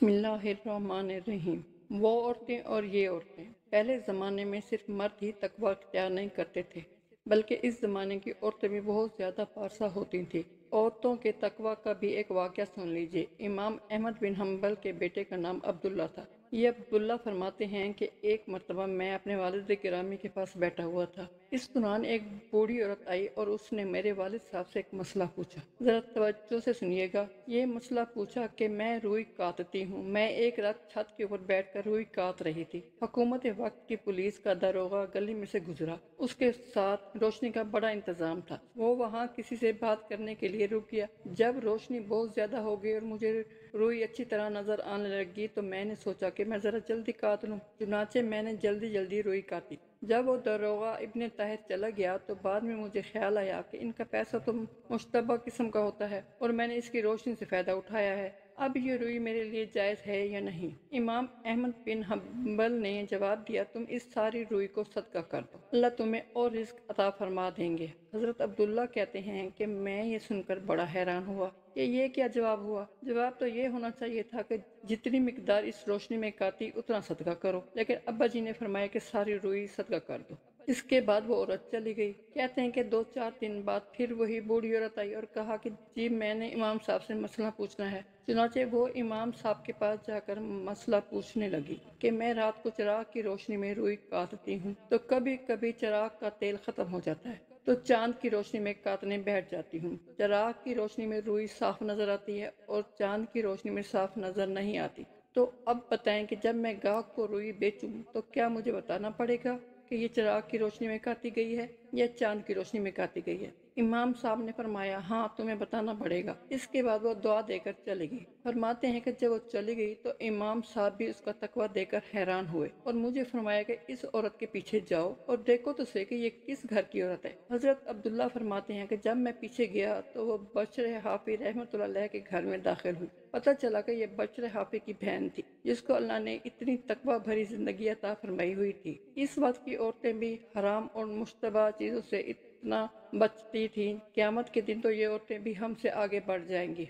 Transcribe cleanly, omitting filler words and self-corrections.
بسم اللہ الرحمن الرحیم۔ وہ عورتیں اور یہ عورتیں، پہلے زمانے میں صرف مرد ہی تقوی اختیار نہیں کرتے تھے، بلکہ اس زمانے کی عورتیں بھی بہت زیادہ پارسا ہوتی تھیں۔ عورتوں کے تقوی کا بھی ایک واقعہ سن لیجئے۔ امام احمد بن حنبل کے بیٹے کا نام عبداللہ تھا۔ یہ عبداللہ فرماتے ہیں کہ ایک مرتبہ میں اپنے والد گرامی کے پاس بیٹھا ہوا تھا۔ اس دوران ایک بوڑھی عورت آئی اور اس نے میرے والد صاحب سے ایک مسئلہ پوچھا۔ ذرا توجہ سے سنیے گا۔ یہ مسئلہ پوچھا کہ میں روئی کاٹتی ہوں۔ میں ایک رات چھت کے اوپر بیٹھ کر روئی کاٹ رہی تھی۔ حکومت وقت کی پولیس کا داروغہ گلی میں سے گزرا۔ اس کے ساتھ روشنی کا بڑا انتظام تھا۔ وہ وہاں کسی سے بات کرنے کے لیے رک گیا۔ جب روشنی بہت زیادہ ہو گئی اور مجھے روئی اچھی طرح نظر آنے لگی تو میں نے سوچا کہ میں ذرا جلدی کاٹ لوں۔ چنانچہ میں نے جلدی روئی کاٹی۔ جب وہ داروغہ ابن طاہر چلا گیا تو بعد میں مجھے خیال آیا کہ ان کا پیسہ تو مشتبہ قسم کا ہوتا ہے اور میں نے اس کی روشنی سے فائدہ اٹھایا ہے۔ اب یہ روئی میرے لیے جائز ہے یا نہیں؟ امام احمد بن حنبل نے جواب دیا، تم اس ساری روئی کو صدقہ کر دو، اللہ تمہیں اور رزق عطا فرما دیں گے۔ حضرت عبداللہ کہتے ہیں کہ میں یہ سن کر بڑا حیران ہوا کہ یہ کیا جواب ہوا۔ جواب تو یہ ہونا چاہیے تھا کہ جتنی مقدار اس روشنی میں کاٹی اتنا صدقہ کرو، لیکن ابا جی نے فرمایا کہ ساری روئی صدقہ کر دو۔ اس کے بعد وہ عورت چلی گئی۔ کہتے ہیں کہ 2-4 دن بعد پھر وہی بوڑھی عورت آئی اور کہا کہ جی میں نے امام صاحب سے مسئلہ پوچھنا ہے۔ چنانچہ وہ امام صاحب کے پاس جا کر مسئلہ پوچھنے لگی کہ میں رات کو چراغ کی روشنی میں روئی کاٹتی ہوں تو کبھی کبھی چراغ کا تیل ختم ہو جاتا ہے تو چاند کی روشنی میں کاٹنے بیٹھ جاتی ہوں۔ چراغ کی روشنی میں روئی صاف نظر آتی ہے اور چاند کی روشنی میں صاف نظر نہیں آتی۔ تو اب بتائیں کہ جب میں گاہک کو روئی بیچوں تو کیا مجھے بتانا پڑے گا کہ یہ چراغ کی روشنی میں کاٹی گئی ہے یا چاند کی روشنی میں کاٹی گئی ہے؟ امام صاحب نے فرمایا ہاں تمہیں بتانا پڑے گا۔ اس کے بعد وہ دعا دے کر چلی گئی۔ فرماتے ہیں کہ جب وہ چلی گئی تو امام صاحب بھی اس کا تقویٰ دے کر حیران ہوئے اور مجھے فرمایا کہ اس عورت کے پیچھے جاؤ اور دیکھو تو صحیح کہ یہ کس گھر کی عورت ہے۔ حضرت عبداللہ فرماتے ہیں کہ جب میں پیچھے گیا تو وہ بشر حافی رحمۃ اللہ علیہ کے گھر میں داخل ہوئی۔ پتہ چلا کہ یہ بشر حافی کی بہن تھی جس کو اللہ نے اتنی تقویٰ بھری زندگی عطا فرمائی ہوئی تھی۔ اس وقت کی عورتیں بھی حرام اور مشتبہ چیزوں سے اتنا بچتی تھیں، قیامت کے دن تو یہ عورتیں بھی ہم سے آگے بڑھ جائیں گی۔